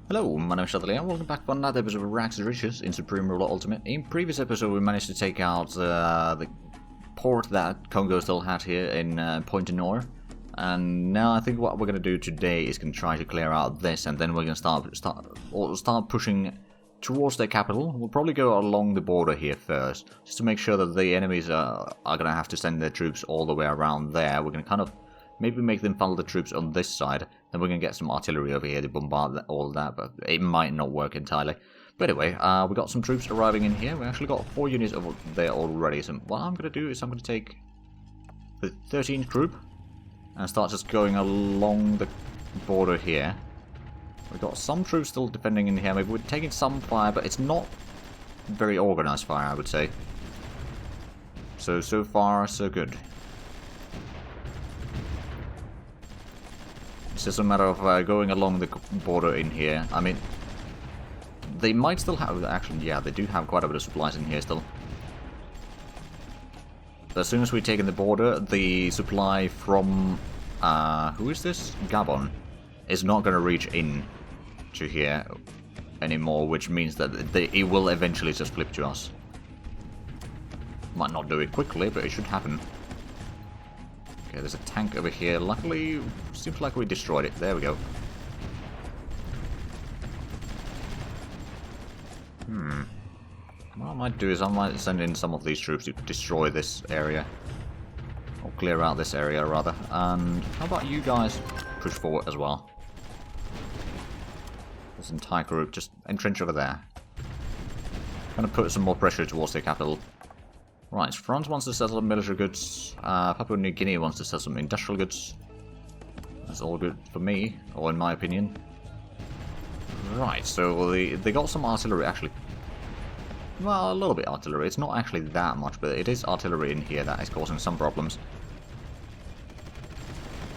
Hello, my name is Shadley and welcome back for another episode of richest in Supreme Ruler Ultimate. In previous episode we managed to take out the port that Congo still had here in Point du Nord. And now I think what we're going to do today is going to try to clear out this, and then we're going to start pushing towards their capital. We'll probably go along the border here first, just to make sure that the enemies are going to have to send their troops all the way around there. We're going to kind of maybe make them funnel the troops on this side, then we're going to get some artillery over here to bombard all that, but it might not work entirely. But anyway, we got some troops arriving in here. We actually got 4 units over there already, so what I'm going to do is I'm going to take the 13th group and start just going along the border here. We've got some troops still defending in here. Maybe we're taking some fire, but it's not very organized fire, I would say. So far, so good. It's just a matter of going along the border in here. I mean, they might still have... Actually, yeah, they do have quite a bit of supplies in here still. But as soon as we've taken the border, the supply from... who is this? Gabon is not going to reach in to here anymore, which means that it will eventually just flip to us. Might not do it quickly, but it should happen. Okay, there's a tank over here. Luckily, seems like we destroyed it. There we go. What I might do is I might send in some of these troops to destroy this area. Or clear out this area, rather. And how about you guys push forward as well? This entire group, just entrench over there. Gonna put some more pressure towards their capital. Right, France wants to sell some military goods. Papua New Guinea wants to sell some industrial goods. That's all good for me, or in my opinion. Right, so they got some artillery, actually. Well, a little bit artillery. It's not actually that much, but it is artillery in here that is causing some problems.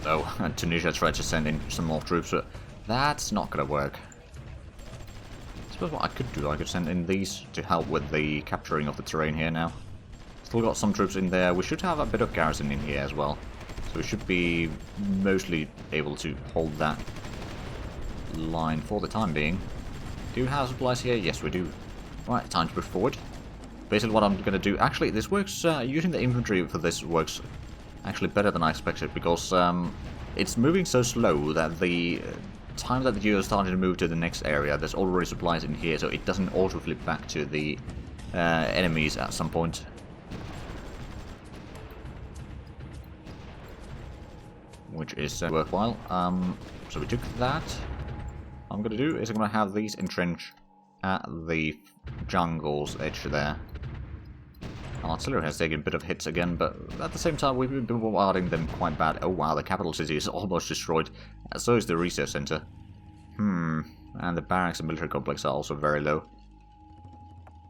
Though, Tunisia tried to send in some more troops, but that's not going to work. I suppose what I could do, I could send in these to help with the capturing of the terrain here now. Still got some troops in there. We should have a bit of garrison in here as well. So we should be mostly able to hold that line for the time being. Do we have supplies here? Yes, we do. Right, time to push forward. Basically what I'm going to do... Actually, this works... using the infantry for this works actually better than I expected, because it's moving so slow that the time that you're starting to move to the next area, there's already supplies in here, so it doesn't auto-flip back to the enemies at some point. Which is worthwhile. So we took that. What I'm going to do is I'm going to have these entrench at the jungle's edge there. Artillery has taken a bit of hits again, but at the same time we've been bombarding them quite bad. Oh wow, the capital city is almost destroyed. So is the research center. And the barracks and military complex are also very low.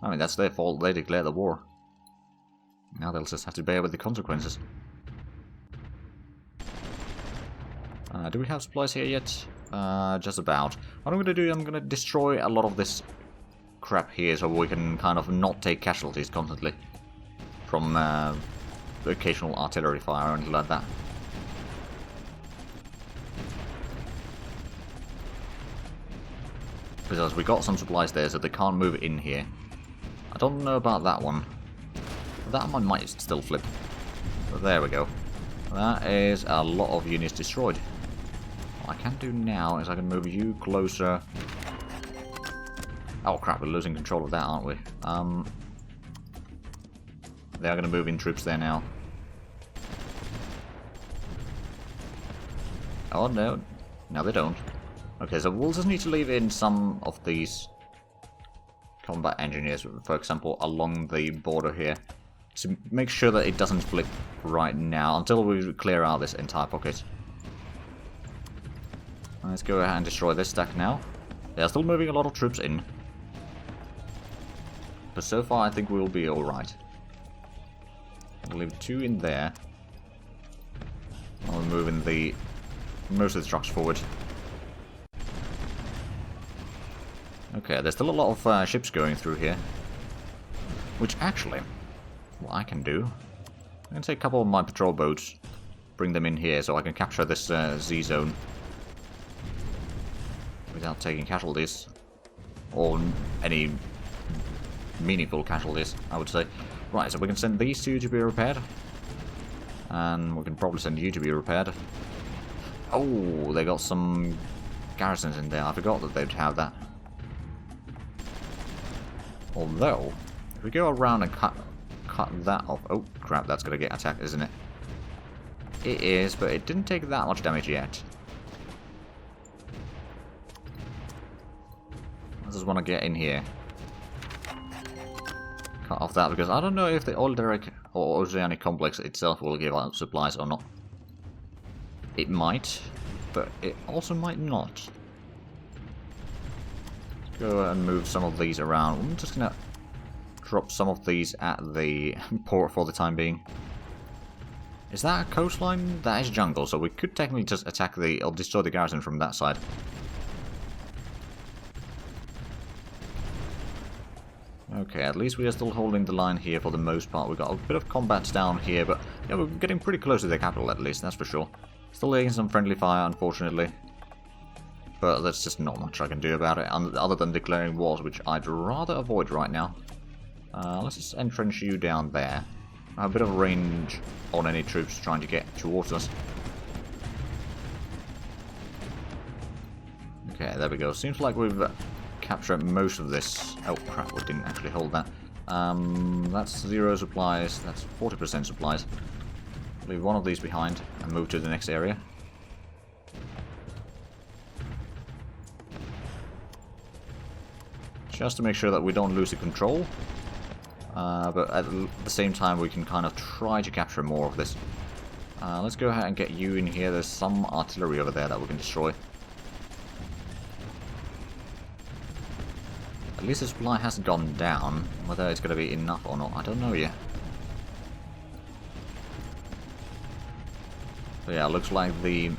I mean, that's their fault. They declared the war. Now they'll just have to bear with the consequences. Do we have supplies here yet? Just about. What I'm going to do, I'm going to destroy a lot of this crap here so we can kind of not take casualties constantly from occasional artillery fire or anything like that. Because we got some supplies there, so they can't move in here. I don't know about that one. That one might still flip. But there we go. That is a lot of units destroyed. What I can do now is I can move you closer. Oh crap, we're losing control of that, aren't we? They are going to move in troops there now. Oh no. No, they don't. Okay, so we'll just need to leave in some of these combat engineers, for example, along the border here, to make sure that it doesn't flip right now, until we clear out this entire pocket. Let's go ahead and destroy this stack now. They are still moving a lot of troops in. But so far I think we'll be alright. We'll leave 2 in there. I'll move in the most of the trucks forward. Okay, there's still a lot of ships going through here. Which actually, what I can do, I'm going to take a couple of my patrol boats, bring them in here so I can capture this Z zone. without taking casualties. Or any meaningful casualties, I would say. Right, so we can send these two to be repaired. And we can probably send you to be repaired. Oh, they got some garrisons in there. I forgot that they'd have that. Although, if we go around and cut that off... Oh, crap, that's going to get attacked, isn't it? It is, but it didn't take that much damage yet. I just want to get in here. Cut off that, because I don't know if the Olderic or Oceanic Complex itself will give out supplies or not. It might, but it also might not. Let's go and move some of these around. I'm just going to drop some of these at the port for the time being. Is that a coastline? That is jungle, so we could technically just attack the... or destroy the garrison from that side. Okay, at least we are still holding the line here for the most part. We've got a bit of combats down here, but yeah, we're getting pretty close to the capital at least, that's for sure. Still getting some friendly fire, unfortunately. But there's just not much I can do about it, other than declaring wars, which I'd rather avoid right now. Let's just entrench you down there. A bit of range on any troops trying to get towards us. Okay, there we go. Seems like we've captured most of this. Oh crap, we didn't actually hold that. That's 0 supplies. That's 40% supplies. Leave one of these behind and move to the next area. Just to make sure that we don't lose the control. But at the same time we can kind of try to capture more of this. Let's go ahead and get you in here. There's some artillery over there that we can destroy. At least the supply hasn't gone down. Whether it's going to be enough or not, I don't know yet. So yeah, looks like the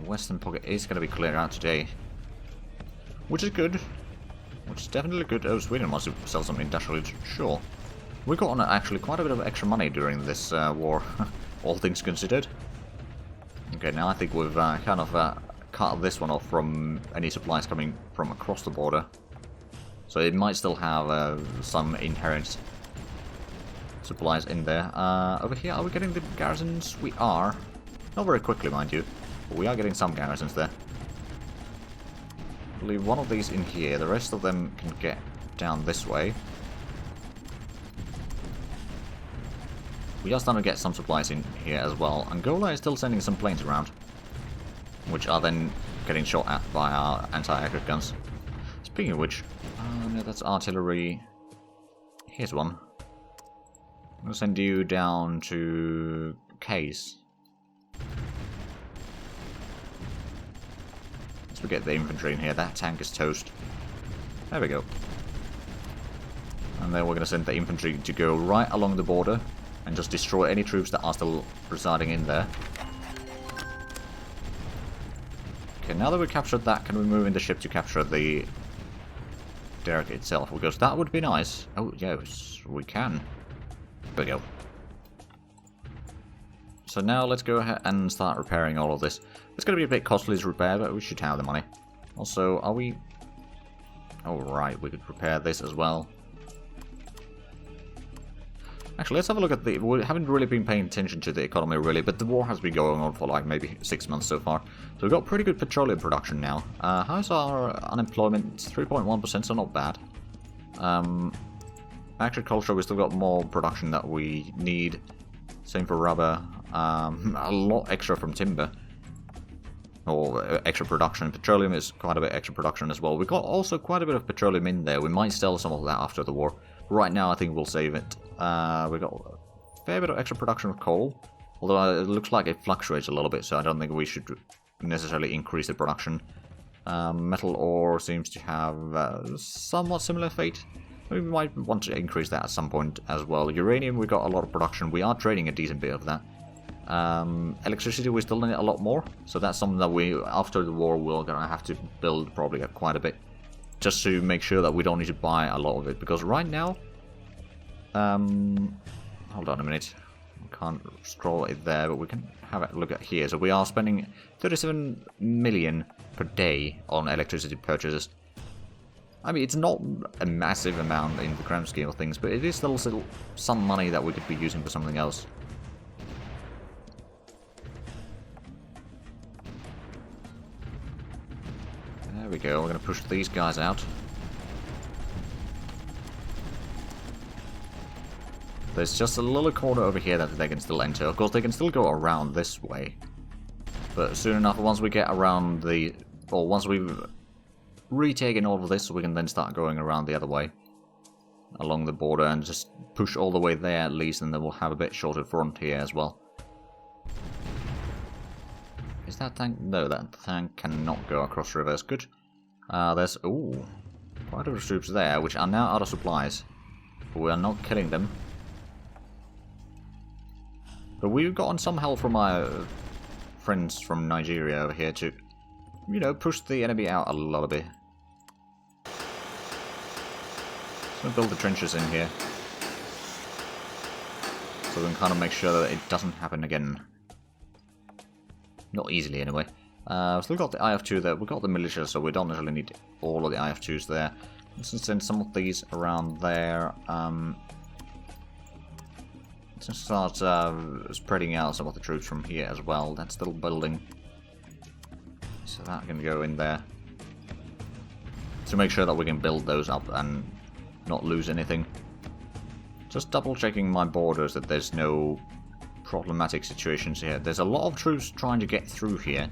western pocket is going to be cleared out today. Which is good. Which is definitely good. Oh, Sweden wants to sell some industrial. Sure. We got on actually quite a bit of extra money during this war, all things considered. Okay, now I think we've kind of cut this one off from any supplies coming from across the border. So it might still have some inherent supplies in there. Over here, are we getting the garrisons? We are. Not very quickly, mind you. But we are getting some garrisons there. Leave one of these in here. The rest of them can get down this way. We are starting to get some supplies in here as well. Angola is still sending some planes around, which are then getting shot at by our anti-aircraft guns. Speaking of which, no, that's artillery. Here's one. I'm going to send you down to Case. Let's get the infantry in here. That tank is toast. There we go. And then we're going to send the infantry to go right along the border and just destroy any troops that are still residing in there. Okay, now that we've captured that, can we move in the ship to capture the derrick itself? Because that would be nice. Oh, yes, we can. There we go. So now let's go ahead and start repairing all of this. It's going to be a bit costly to repair, but we should have the money. Also, are we... Oh, right, we could repair this as well. Actually, let's have a look at the... We haven't really been paying attention to the economy, really, but the war has been going on for like maybe 6 months so far. So we've got pretty good petroleum production now. How's our unemployment? 3.1%, so not bad. Agriculture, we still got more production that we need. Same for rubber. A lot extra from timber. Or extra production. Petroleum is quite a bit extra production as well. We've got also quite a bit of petroleum in there. We might sell some of that after the war. Right now I think we'll save it. We've got a fair bit of extra production of coal. Although it looks like it fluctuates a little bit, so I don't think we should necessarily increase the production. Metal ore seems to have somewhat similar fate. We might want to increase that at some point as well. Uranium, we got a lot of production. We are trading a decent bit of that. Electricity, we still need a lot more. So that's something that we, after the war, we're going to have to build probably quite a bit. Just to make sure that we don't need to buy a lot of it. Because right now... hold on a minute. can't scroll it there, but we can have a look at here. So we are spending 37 million per day on electricity purchases. I mean, it's not a massive amount in the grand scheme of things, but it is still some money that we could be using for something else. There we go, we're going to push these guys out. There's just a little corner over here that they can still enter. Of course, they can still go around this way. But soon enough, once we get around the... or once we've retaken all of this, we can then start going around the other way. Along the border and just push all the way there at least, and then we'll have a bit shorter front here as well. Is that tank? No, that tank cannot go across rivers. Good. There's... ooh, quite a few troops there, which are now out of supplies. But we are not killing them. But we've gotten some help from our friends from Nigeria over here to, you know, push the enemy out a little bit. Just gonna build the trenches in here. So we can kind of make sure that it doesn't happen again. Not easily, anyway. We've still got the IF2 there. We've got the militia, so we don't necessarily need all of the IF2s there. Let's send some of these around there. Let's start spreading out some of the troops from here as well. That's still building. So that can go in there. To make sure that we can build those up and not lose anything. Just double checking my borders that there's no problematic situations here. There's a lot of troops trying to get through here,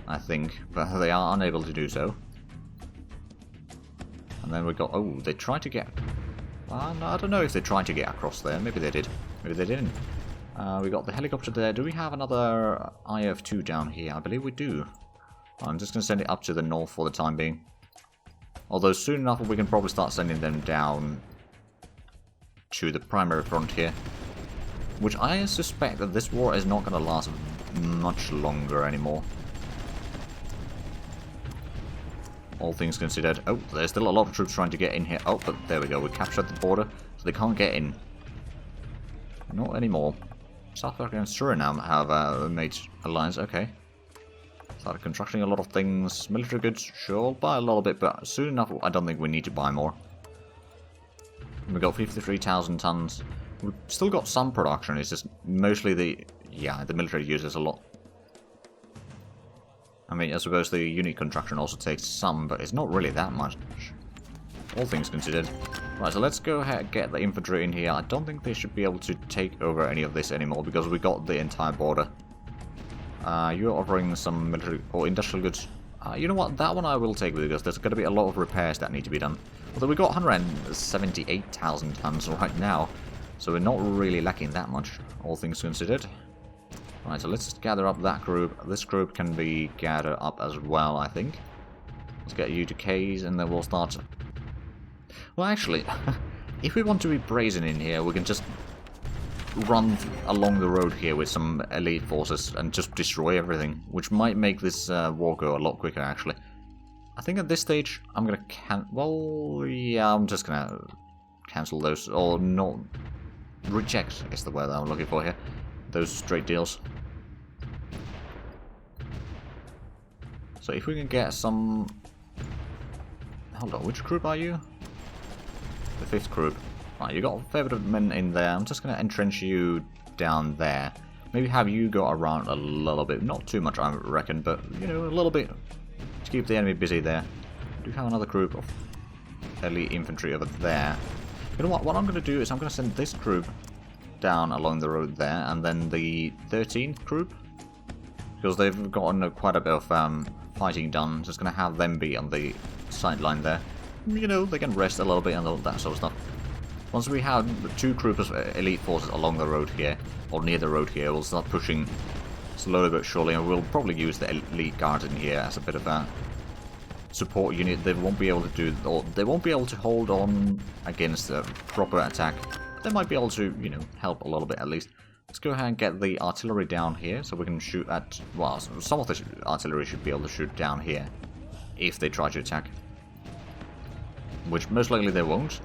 I think, but they are unable to do so. And then we got... oh, they tried to get... well, I don't know if they tried to get across there. Maybe they did. Maybe they didn't. We got the helicopter there. Do we have another IF2 down here? I believe we do. I'm just going to send it up to the north for the time being. Although soon enough we can probably start sending them down to the primary front here. Which I suspect that this war is not going to last much longer anymore. All things considered. Oh, there's still a lot of troops trying to get in here. Oh, but there we go. We captured the border, so they can't get in. Not anymore. South Africa and Suriname have made alliance. Okay. Started constructing a lot of things. Military goods, sure, I'll buy a little bit, but soon enough I don't think we need to buy more. We got 53,000 tons. We've still got some production, it's just mostly the... yeah, the military uses a lot. I mean, I suppose the unit construction also takes some, but it's not really that much. All things considered. Right, so let's go ahead and get the infantry in here. I don't think they should be able to take over any of this anymore, because we got the entire border. You're offering some military or industrial goods. You know what? That one I will take, because there's going to be a lot of repairs that need to be done. Although we got 178,000 tons right now, so we're not really lacking that much, all things considered. Right, so let's gather up that group. This group can be gathered up as well, I think. Let's get you to K's, and then we'll start... well, actually, if we want to be brazen in here, we can just run along the road here with some elite forces and just destroy everything, which might make this war go a lot quicker, actually. I think at this stage, I'm gonna well, yeah, I'm just gonna cancel those, or not... reject is the word I'm looking for here. Those straight deals. So if we can get some... hold on, which group are you? The 5th group. Right, you got a fair bit of men in there. I'm just going to entrench you down there. Maybe have you go around a little bit. Not too much, I reckon, but, you know, a little bit to keep the enemy busy there. We do have another group of elite infantry over there. You know what? What I'm going to do is I'm going to send this group down along the road there, and then the 13th group, because they've gotten quite a bit of fighting done. Just going to have them be on the sideline there. You know, they can rest a little bit and all that sort of stuff. Once we have 2 groups of elite forces along the road here, or near the road here, we'll start pushing slowly but surely, and we'll probably use the elite guards in here as a bit of a support unit. They won't be able to do, or they won't be able to hold on against a proper attack. They might be able to, you know, help a little bit at least. Let's go ahead and get the artillery down here, so we can shoot at, well, some of the artillery should be able to shoot down here, if they try to attack. Which most likely they won't.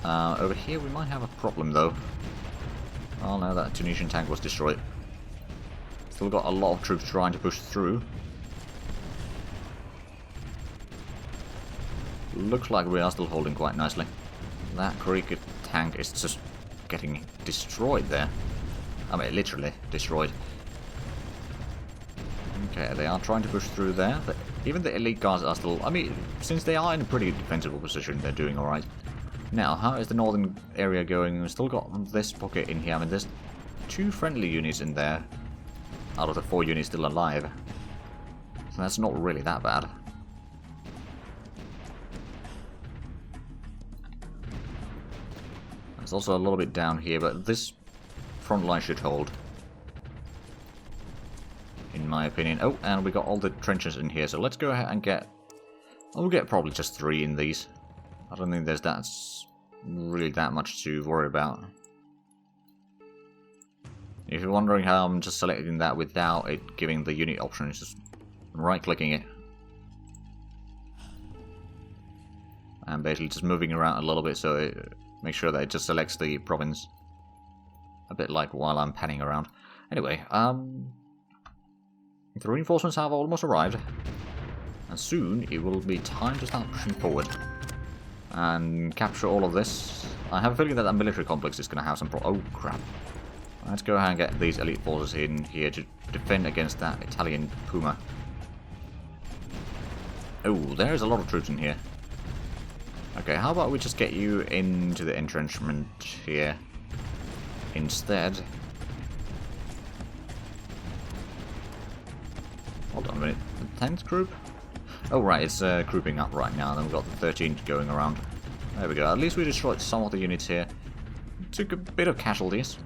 Over here we might have a problem though. Oh no, that Tunisian tank was destroyed. Still got a lot of troops trying to push through. Looks like we are still holding quite nicely. That cricket tank is just getting destroyed there. I mean, literally destroyed. Okay, they are trying to push through there. Even the elite guards are still... I mean, since they are in a pretty defensible position, they're doing alright. Now, how is the northern area going? We've still got this pocket in here. I mean, there's 2 friendly units in there out of the 4 units still alive. So that's not really that bad. There's also a little bit down here, but this front line should hold, in my opinion. Oh, and we got all the trenches in here, so let's go ahead and get... We'll get probably just 3 in these. I don't think that's really that much to worry about. If you're wondering how I'm just selecting that without it giving the unit option, it's just right-clicking it. And basically just moving around a little bit so it makes sure that it just selects the province. A bit like while I'm panning around. Anyway, the reinforcements have almost arrived. And soon it will be time to start pushing forward. And capture all of this. I have a feeling that that military complex is going to have some oh crap. Let's go ahead and get these elite forces in here to defend against that Italian Puma. Oh, there's a lot of troops in here. Okay, how about we just get you into the entrenchment here instead. Hold on a minute. The 10th group? Oh right, it's grouping up right now. Then we've got the 13th going around. There we go. At least we destroyed some of the units here. Took a bit of casualties.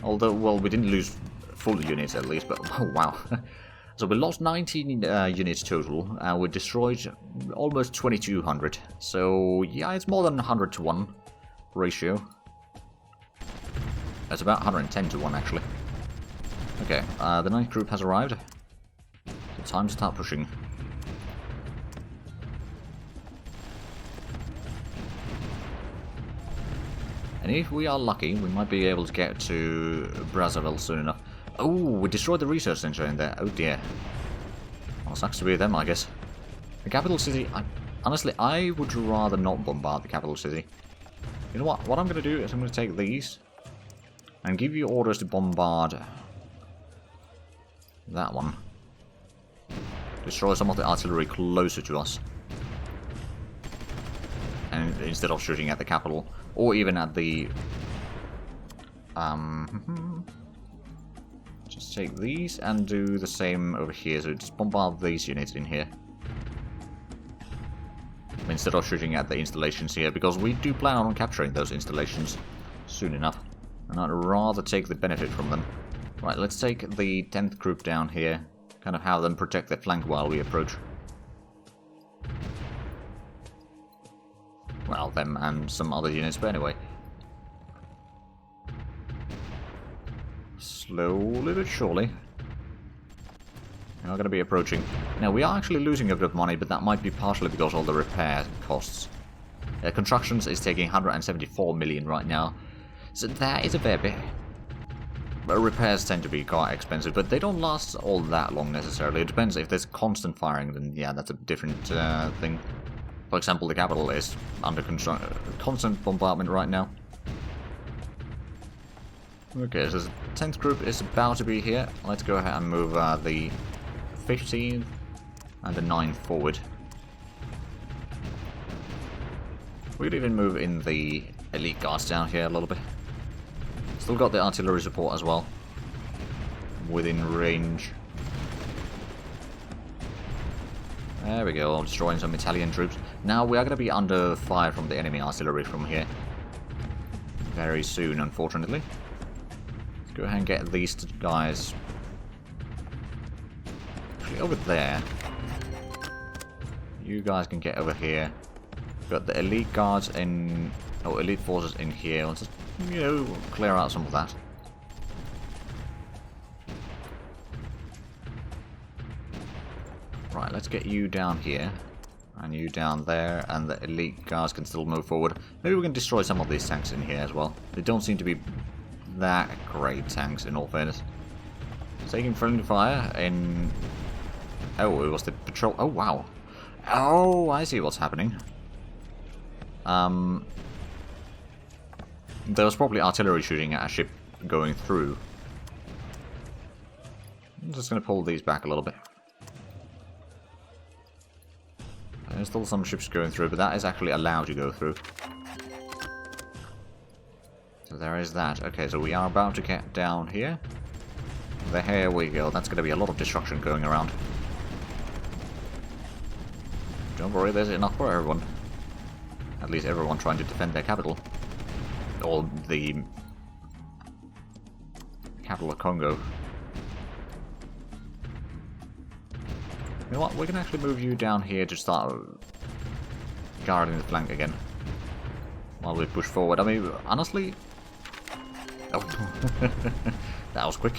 Although, well, we didn't lose full units at least, but oh wow. So we lost 19 units total, and we destroyed almost 2,200. So yeah, it's more than 100 to 1 ratio. That's about 110 to 1 actually. Okay, the 9th group has arrived. So time to start pushing. And if we are lucky, we might be able to get to Brazzaville soon enough. Oh, we destroyed the research center in there. Oh dear. Well, sucks to be them, I guess. The capital city... honestly, I would rather not bombard the capital city. You know what? What I'm going to do is I'm going to take these and give you orders to bombard that one. Destroy some of the artillery closer to us. And instead of shooting at the capital, or even at the... just take these and do the same over here, so just bombard these units in here. Instead of shooting at the installations here, because we do plan on capturing those installations soon enough. And I'd rather take the benefit from them. Right, let's take the 10th group down here, kind of have them protect their flank while we approach. Well, them and some other units, but anyway. Slowly but surely. We are going to be approaching. Now, we are actually losing a bit of money, but that might be partially because of all the repair costs. Constructions is taking 174 million right now, so that is a fair bit. But repairs tend to be quite expensive, but they don't last all that long necessarily. It depends. If there's constant firing, then yeah, that's a different thing. For example, the capital is under constant bombardment right now. Okay, so the 10th group is about to be here. Let's go ahead and move the 15th and the 9th forward. We could even move in the elite guards down here a little bit. Still got the artillery support as well, within range. There we go, destroying some Italian troops. Now we are going to be under fire from the enemy artillery from here. Very soon, unfortunately. Let's go ahead and get these guys actually over there. You guys can get over here. Got the elite guards in... oh, elite forces in here. Let's just, you know, clear out some of that. Right, let's get you down here. And you down there. And the elite guards can still move forward. Maybe we can destroy some of these tanks in here as well. They don't seem to be that great, tanks, in all fairness. Taking friendly fire in... Oh, it was the patrol... Oh, wow. Oh, I see what's happening. There was probably artillery shooting at a ship going through. I'm just going to pull these back a little bit. There's still some ships going through, but that is actually allowed to go through. So there is that. Okay, so we are about to get down here. There we go. That's going to be a lot of destruction going around. Don't worry, there's enough for everyone. At least everyone trying to defend their capital. Or the capital of Congo. You know what, we can actually move you down here to start guarding the flank again. While we push forward. I mean, honestly... Oh, that was quick.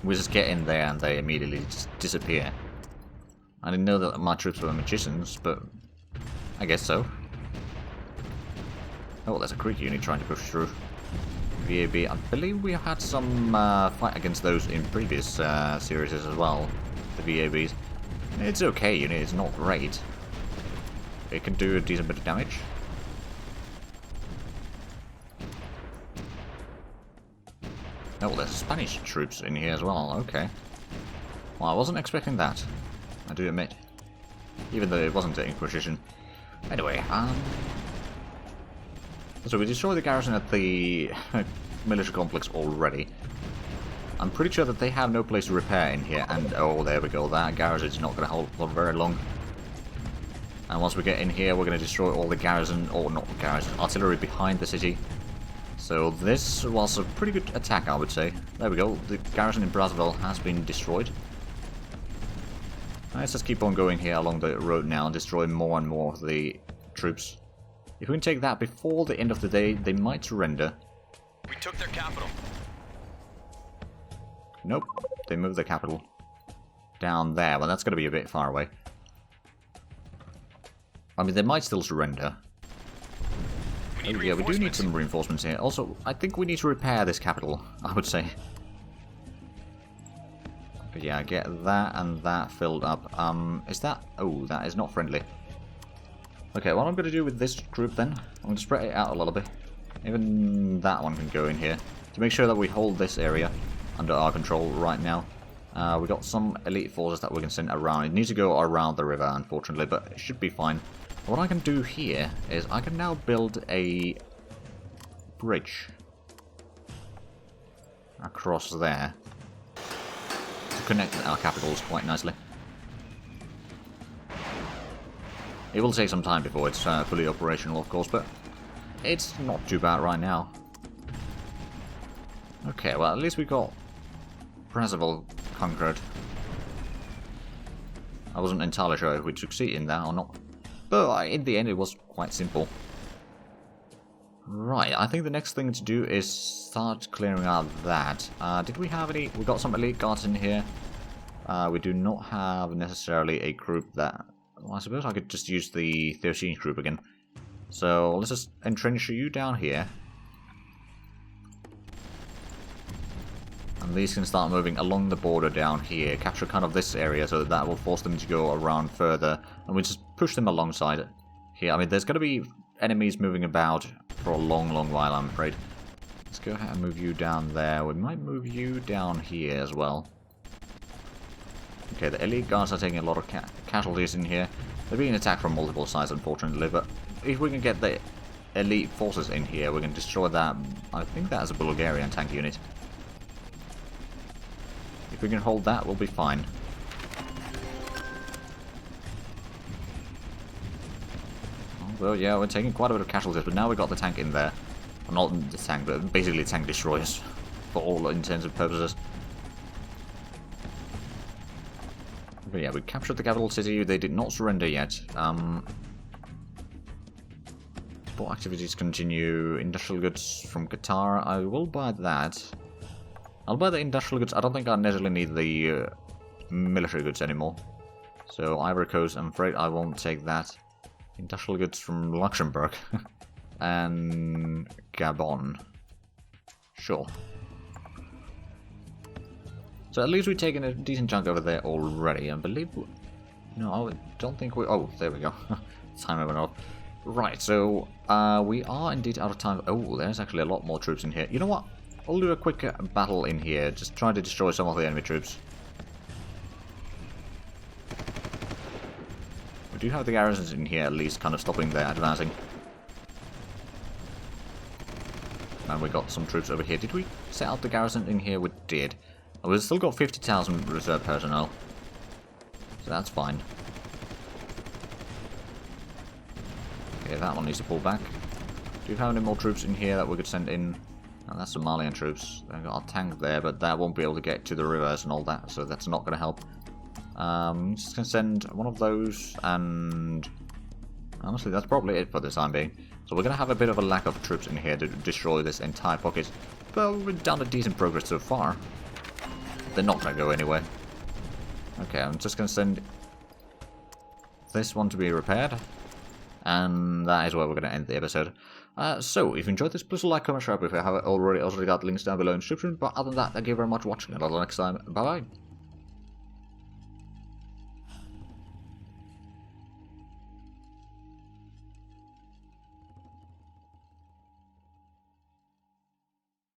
We just get in there and they immediately just disappear. I didn't know that my troops were magicians, but I guess so. Oh, there's a Greek unit trying to push through. VAB, I believe we have had some fight against those in previous series as well. The VABs. It's okay unit, it's not great. It can do a decent bit of damage. Oh, there's Spanish troops in here as well, okay. Well, I wasn't expecting that, I do admit. Even though it wasn't an Inquisition. Anyway, so we destroyed the garrison at the military complex already. I'm pretty sure that they have no place to repair in here, and oh, there we go, that garrison is not going to hold for very long. And once we get in here, we're going to destroy all the garrison, or not garrison, artillery behind the city. So this was a pretty good attack, I would say. There we go, the garrison in Brazzaville has been destroyed. Let's just keep on going here along the road now and destroy more and more of the troops. If we can take that before the end of the day, they might surrender. We took their capital. Nope, they moved the capital down there. Well, that's going to be a bit far away. I mean, they might still surrender. Oh, yeah, we do need some reinforcements here. Also, I think we need to repair this capital, I would say. But yeah, get that and that filled up. Is that... Oh, that is not friendly. Okay, what I'm going to do with this group then, I'm going to spread it out a little bit. Even that one can go in here. To make sure that we hold this area under our control right now. We got some elite forces that we can send around. It needs to go around the river, unfortunately, but it should be fine. What I can do here is I can now build a bridge across there to connect our capitals quite nicely. It will take some time before it's fully operational, of course, but it's not too bad right now. Okay, well, at least we got Brazzaville conquered. I wasn't entirely sure if we'd succeed in that or not, but in the end it was quite simple. Right, I think the next thing to do is start clearing out that. Did we have any... We got some elite guards in here. We do not have necessarily a group that... Well, I suppose I could just use the 13th group again. So let's just entrench you down here. And these can start moving along the border down here. Capture kind of this area so that will force them to go around further. And we just push them alongside it here. I mean, there's going to be enemies moving about for a long, long while, I'm afraid. Let's go ahead and move you down there. We might move you down here as well. Okay, the elite guards are taking a lot of casualties in here. They're being attacked from multiple sides, unfortunately, but if we can get the elite forces in here, we can destroy that. I think that is a Bulgarian tank unit. If we can hold that, we'll be fine. Well, yeah, we're taking quite a bit of casualties, but now we've got the tank in there. Well, not the tank, but basically tank destroyers, for all intents and purposes. But yeah, we captured the capital city. They did not surrender yet. Support activities continue. Industrial goods from Qatar. I will buy that. I'll buy the industrial goods. I don't think I necessarily need the military goods anymore. So Ivory Coast, I'm afraid I won't take that. Industrial goods from Luxembourg. And Gabon. Sure. So at least we've taken a decent chunk over there already, and believe... No, I don't think we... Oh, there we go. Timer went off. Right, so we are indeed out of time. Oh, there's actually a lot more troops in here. You know what? I'll do a quick battle in here. Just try to destroy some of the enemy troops. We do have the garrisons in here, at least, kind of stopping their advancing. And we got some troops over here. Did we set out the garrison in here? We did. We've still got 50,000 reserve personnel. So that's fine. Okay, that one needs to pull back. Do you have any more troops in here that we could send in? Oh, that's Somalian troops. They've got a tank there, but that won't be able to get to the rivers and all that, so that's not going to help. Just going to send one of those, and honestly, that's probably it for the time being. So we're going to have a bit of a lack of troops in here to destroy this entire pocket, but we've done a decent progress so far. They're not going to go anywhere. Okay, I'm just going to send this one to be repaired. And that is where we're going to end the episode. So, if you enjoyed this, please like, comment, share if you haven't already. Also, got links down below in the description. But other than that, thank you very much for watching. And until next time, bye-bye.